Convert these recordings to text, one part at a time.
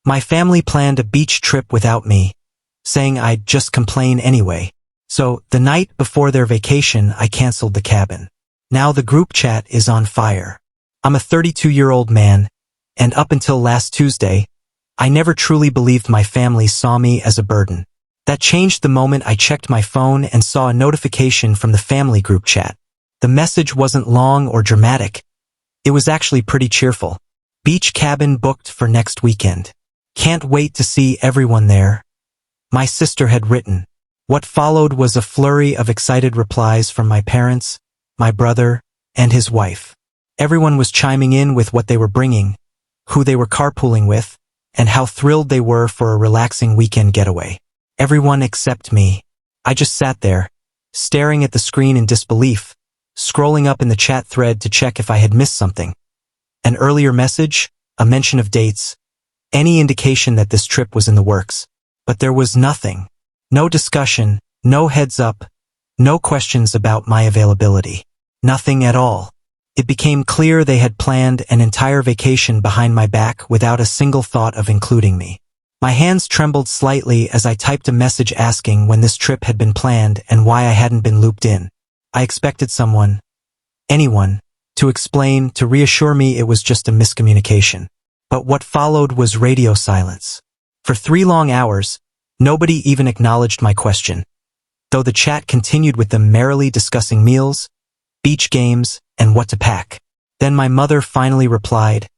My family planned a beach trip without me, saying I'd just complain anyway. So, the night before their vacation, I canceled the cabin. Now the group chat is on fire. I'm a 32-year-old man, and up until last Tuesday, I never truly believed my family saw me as a burden. That changed the moment I checked my phone and saw a notification from the family group chat. The message wasn't long or dramatic. It was actually pretty cheerful. Beach cabin booked for next weekend. Can't wait to see everyone there. My sister had written. What followed was a flurry of excited replies from my parents, my brother, and his wife. Everyone was chiming in with what they were bringing, who they were carpooling with, and how thrilled they were for a relaxing weekend getaway. Everyone except me. I just sat there, staring at the screen in disbelief, scrolling up in the chat thread to check if I had missed something. An earlier message, a mention of dates, any indication that this trip was in the works. But there was nothing. No discussion, no heads up, no questions about my availability. Nothing at all. It became clear they had planned an entire vacation behind my back without a single thought of including me. My hands trembled slightly as I typed a message asking when this trip had been planned and why I hadn't been looped in. I expected someone, anyone, to explain, to reassure me it was just a miscommunication. But what followed was radio silence. For 3 long hours, nobody even acknowledged my question, though the chat continued with them merrily discussing meals, beach games, and what to pack. Then my mother finally replied,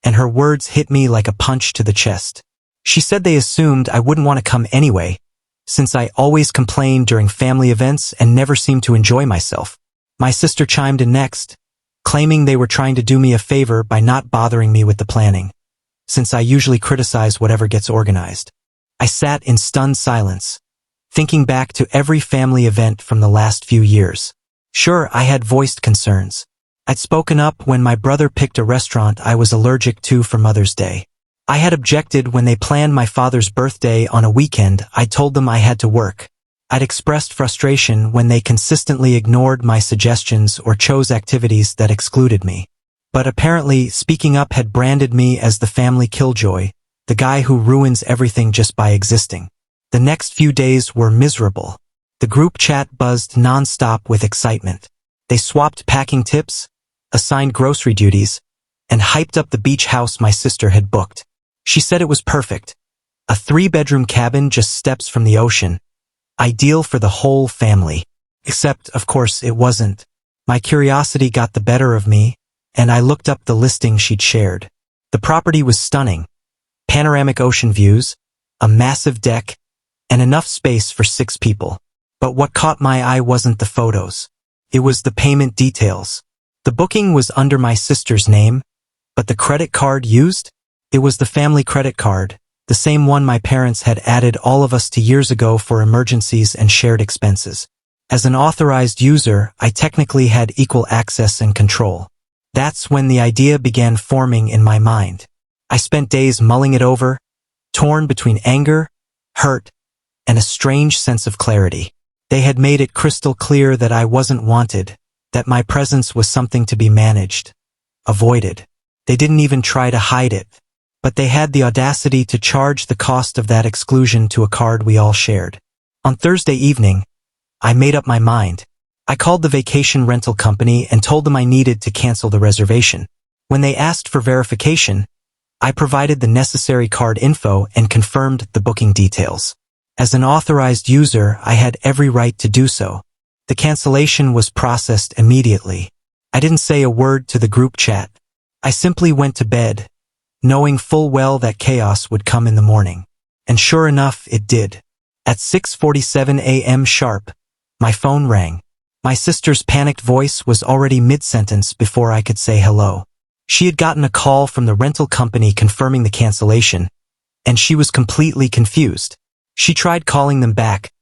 and her words hit me like a punch to the chest. She said they assumed I wouldn't want to come anyway, since I always complained during family events and never seemed to enjoy myself. My sister chimed in next, claiming they were trying to do me a favor by not bothering me with the planning, since I usually criticize whatever gets organized. I sat in stunned silence, thinking back to every family event from the last few years. Sure, I had voiced concerns. I'd spoken up when my brother picked a restaurant I was allergic to for Mother's Day. I had objected when they planned my father's birthday on a weekend. I told them I had to work. I'd expressed frustration when they consistently ignored my suggestions or chose activities that excluded me. But apparently, speaking up had branded me as the family killjoy, the guy who ruins everything just by existing. The next few days were miserable. The group chat buzzed nonstop with excitement. They swapped packing tips, assigned grocery duties, and hyped up the beach house my sister had booked. She said it was perfect. A 3-bedroom cabin just steps from the ocean. Ideal for the whole family. Except, of course, it wasn't. My curiosity got the better of me, and I looked up the listing she'd shared. The property was stunning. Panoramic ocean views, a massive deck, and enough space for 6 people. But what caught my eye wasn't the photos. It was the payment details. The booking was under my sister's name, but the credit card used? It was the family credit card, the same one my parents had added all of us to years ago for emergencies and shared expenses. As an authorized user, I technically had equal access and control. That's when the idea began forming in my mind. I spent days mulling it over, torn between anger, hurt, and a strange sense of clarity. They had made it crystal clear that I wasn't wanted, that my presence was something to be managed, avoided. They didn't even try to hide it, but they had the audacity to charge the cost of that exclusion to a card we all shared. On Thursday evening, I made up my mind. I called the vacation rental company and told them I needed to cancel the reservation. When they asked for verification, I provided the necessary card info and confirmed the booking details. As an authorized user, I had every right to do so. The cancellation was processed immediately. I didn't say a word to the group chat. I simply went to bed, knowing full well that chaos would come in the morning. And sure enough, it did. At 6:47 a.m. sharp, my phone rang. My sister's panicked voice was already mid-sentence before I could say hello. She had gotten a call from the rental company confirming the cancellation, and she was completely confused. She tried calling them back,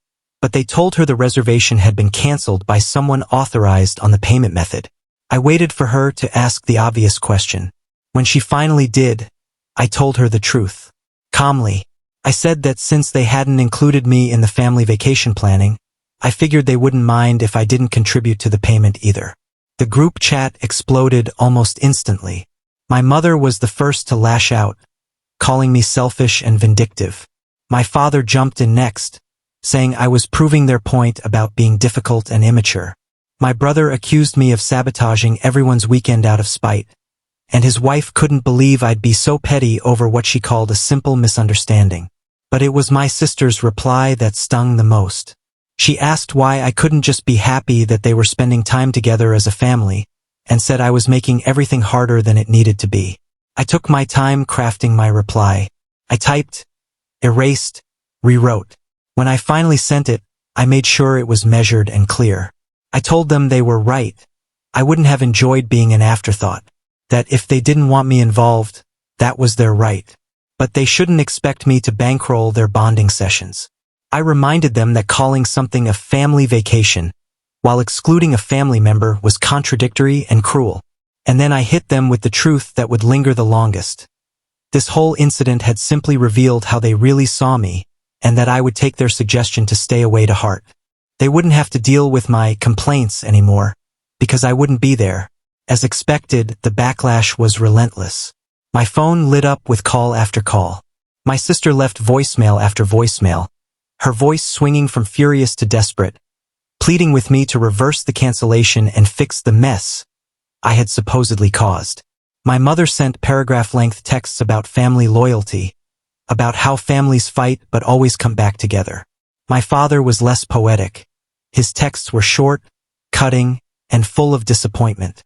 but they told her the reservation had been canceled by someone authorized on the payment method. I waited for her to ask the obvious question. When she finally did, I told her the truth. Calmly, I said that since they hadn't included me in the family vacation planning, I figured they wouldn't mind if I didn't contribute to the payment either. The group chat exploded almost instantly. My mother was the first to lash out, calling me selfish and vindictive. My father jumped in next, saying I was proving their point about being difficult and immature. My brother accused me of sabotaging everyone's weekend out of spite, and his wife couldn't believe I'd be so petty over what she called a simple misunderstanding. But it was my sister's reply that stung the most. She asked why I couldn't just be happy that they were spending time together as a family, and said I was making everything harder than it needed to be. I took my time crafting my reply. I typed, erased, rewrote. When I finally sent it, I made sure it was measured and clear. I told them they were right. I wouldn't have enjoyed being an afterthought. That if they didn't want me involved, that was their right. But they shouldn't expect me to bankroll their bonding sessions. I reminded them that calling something a family vacation, while excluding a family member, was contradictory and cruel. And then I hit them with the truth that would linger the longest. This whole incident had simply revealed how they really saw me, and that I would take their suggestion to stay away to heart. They wouldn't have to deal with my complaints anymore, because I wouldn't be there. As expected, the backlash was relentless. My phone lit up with call after call. My sister left voicemail after voicemail, her voice swinging from furious to desperate, pleading with me to reverse the cancellation and fix the mess I had supposedly caused. My mother sent paragraph-length texts about family loyalty, about how families fight but always come back together. My father was less poetic. His texts were short, cutting, and full of disappointment.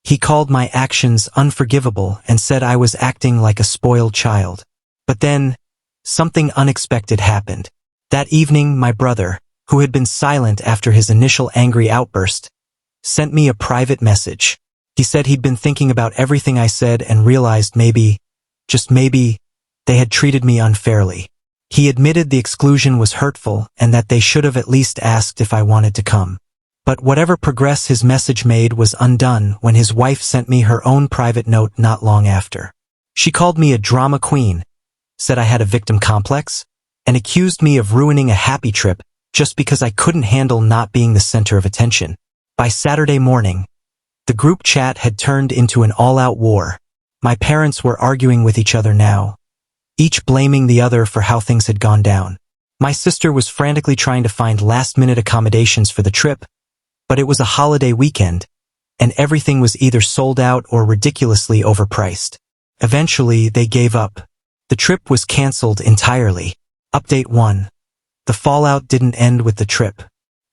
He called my actions unforgivable and said I was acting like a spoiled child. But then, something unexpected happened. That evening, my brother, who had been silent after his initial angry outburst, sent me a private message. He said he'd been thinking about everything I said and realized maybe, just maybe, they had treated me unfairly. He admitted the exclusion was hurtful and that they should have at least asked if I wanted to come. But whatever progress his message made was undone when his wife sent me her own private note not long after. She called me a drama queen, said I had a victim complex, and accused me of ruining a happy trip just because I couldn't handle not being the center of attention. By Saturday morning, the group chat had turned into an all-out war. My parents were arguing with each other now, each blaming the other for how things had gone down. My sister was frantically trying to find last-minute accommodations for the trip, but it was a holiday weekend, and everything was either sold out or ridiculously overpriced. Eventually, they gave up. The trip was canceled entirely. Update 1. The fallout didn't end with the trip.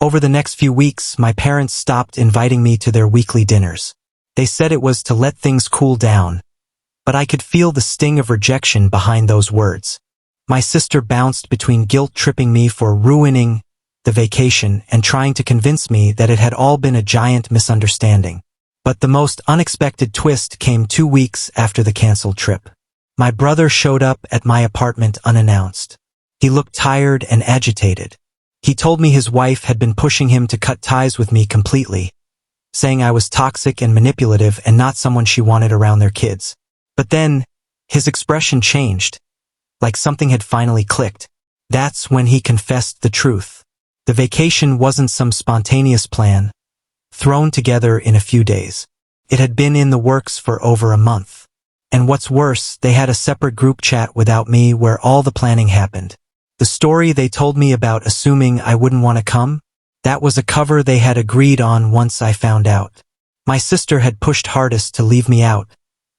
Over the next few weeks, my parents stopped inviting me to their weekly dinners. They said it was to let things cool down, but I could feel the sting of rejection behind those words. My sister bounced between guilt-tripping me for ruining the vacation and trying to convince me that it had all been a giant misunderstanding. But the most unexpected twist came 2 weeks after the canceled trip. My brother showed up at my apartment unannounced. He looked tired and agitated. He told me his wife had been pushing him to cut ties with me completely, saying I was toxic and manipulative and not someone she wanted around their kids. But then, his expression changed, like something had finally clicked. That's when he confessed the truth. The vacation wasn't some spontaneous plan, thrown together in a few days. It had been in the works for over a month. And what's worse, they had a separate group chat without me where all the planning happened. The story they told me about assuming I wouldn't want to come, that was a cover they had agreed on once I found out. My sister had pushed hardest to leave me out,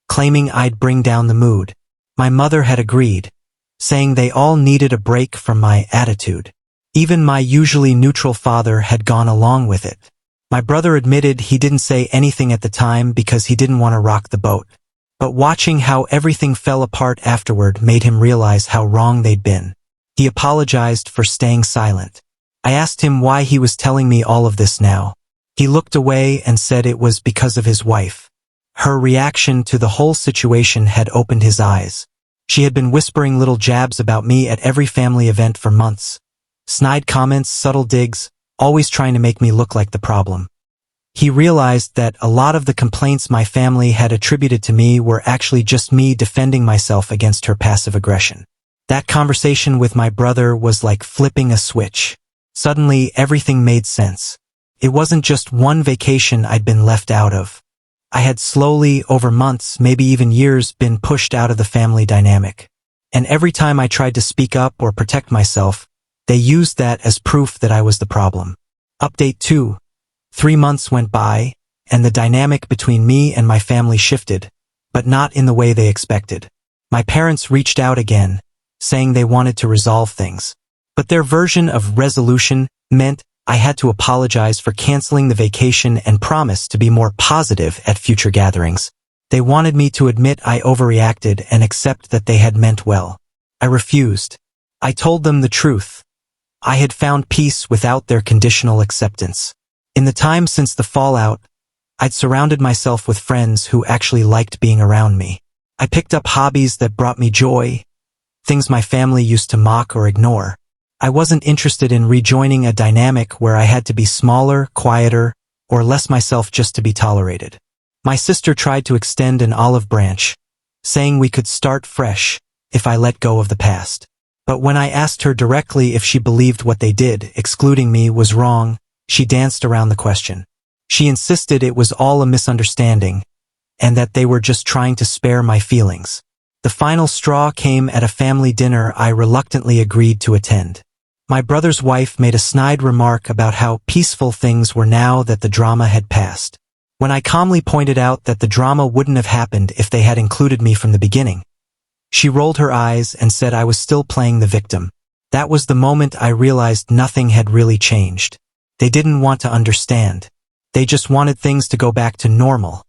claiming I'd bring down the mood. My mother had agreed, saying they all needed a break from my attitude. Even my usually neutral father had gone along with it. My brother admitted he didn't say anything at the time because he didn't want to rock the boat. But watching how everything fell apart afterward made him realize how wrong they'd been. He apologized for staying silent. I asked him why he was telling me all of this now. He looked away and said it was because of his wife. Her reaction to the whole situation had opened his eyes. She had been whispering little jabs about me at every family event for months. Snide comments, subtle digs, always trying to make me look like the problem. He realized that a lot of the complaints my family had attributed to me were actually just me defending myself against her passive aggression. That conversation with my brother was like flipping a switch. Suddenly, everything made sense. It wasn't just one vacation I'd been left out of. I had slowly, over months, maybe even years, been pushed out of the family dynamic. And every time I tried to speak up or protect myself, they used that as proof that I was the problem. Update 2. 3 months went by, and the dynamic between me and my family shifted, but not in the way they expected. My parents reached out again, saying they wanted to resolve things. But their version of resolution meant I had to apologize for canceling the vacation and promise to be more positive at future gatherings. They wanted me to admit I overreacted and accept that they had meant well. I refused. I told them the truth. I had found peace without their conditional acceptance. In the time since the fallout, I'd surrounded myself with friends who actually liked being around me. I picked up hobbies that brought me joy, things my family used to mock or ignore. I wasn't interested in rejoining a dynamic where I had to be smaller, quieter, or less myself just to be tolerated. My sister tried to extend an olive branch, saying we could start fresh if I let go of the past. But when I asked her directly if she believed what they did, excluding me, was wrong, she danced around the question. She insisted it was all a misunderstanding, and that they were just trying to spare my feelings. The final straw came at a family dinner I reluctantly agreed to attend. My brother's wife made a snide remark about how peaceful things were now that the drama had passed. When I calmly pointed out that the drama wouldn't have happened if they had included me from the beginning, she rolled her eyes and said I was still playing the victim. That was the moment I realized nothing had really changed. They didn't want to understand. They just wanted things to go back to normal,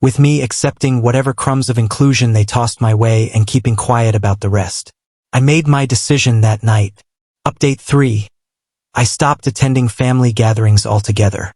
with me accepting whatever crumbs of inclusion they tossed my way and keeping quiet about the rest. I made my decision that night. Update 3. I stopped attending family gatherings altogether.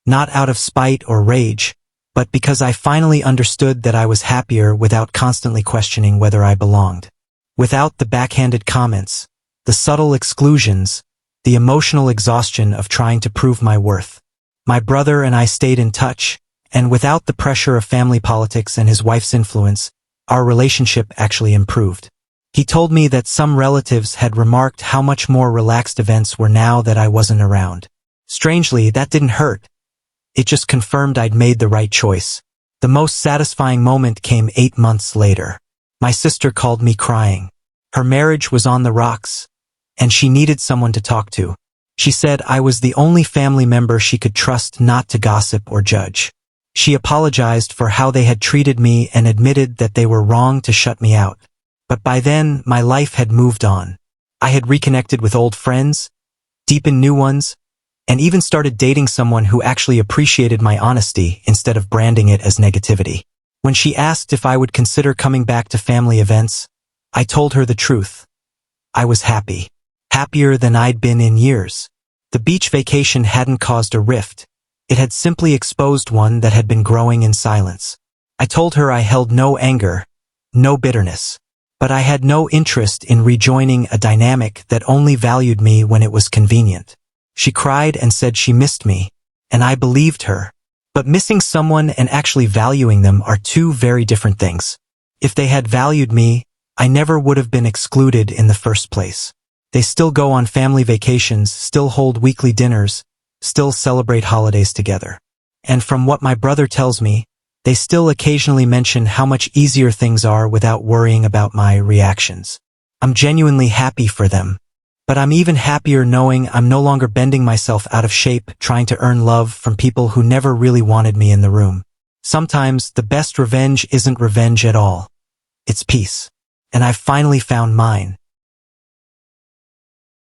Not out of spite or rage, but because I finally understood that I was happier without constantly questioning whether I belonged. Without the backhanded comments, the subtle exclusions, the emotional exhaustion of trying to prove my worth. My brother and I stayed in touch, and without the pressure of family politics and his wife's influence, our relationship actually improved. He told me that some relatives had remarked how much more relaxed events were now that I wasn't around. Strangely, that didn't hurt. It just confirmed I'd made the right choice. The most satisfying moment came 8 months later. My sister called me crying. Her marriage was on the rocks, and she needed someone to talk to. She said I was the only family member she could trust not to gossip or judge. She apologized for how they had treated me and admitted that they were wrong to shut me out. But by then, my life had moved on. I had reconnected with old friends, deepened new ones, and even started dating someone who actually appreciated my honesty instead of branding it as negativity. When she asked if I would consider coming back to family events, I told her the truth. I was happy. Happier than I'd been in years. The beach vacation hadn't caused a rift. It had simply exposed one that had been growing in silence. I told her I held no anger, no bitterness. But I had no interest in rejoining a dynamic that only valued me when it was convenient. She cried and said she missed me, and I believed her. But missing someone and actually valuing them are two very different things. If they had valued me, I never would have been excluded in the first place. They still go on family vacations, still hold weekly dinners, still celebrate holidays together. And from what my brother tells me, they still occasionally mention how much easier things are without worrying about my reactions. I'm genuinely happy for them. But I'm even happier knowing I'm no longer bending myself out of shape trying to earn love from people who never really wanted me in the room. Sometimes the best revenge isn't revenge at all. It's peace. And I've finally found mine.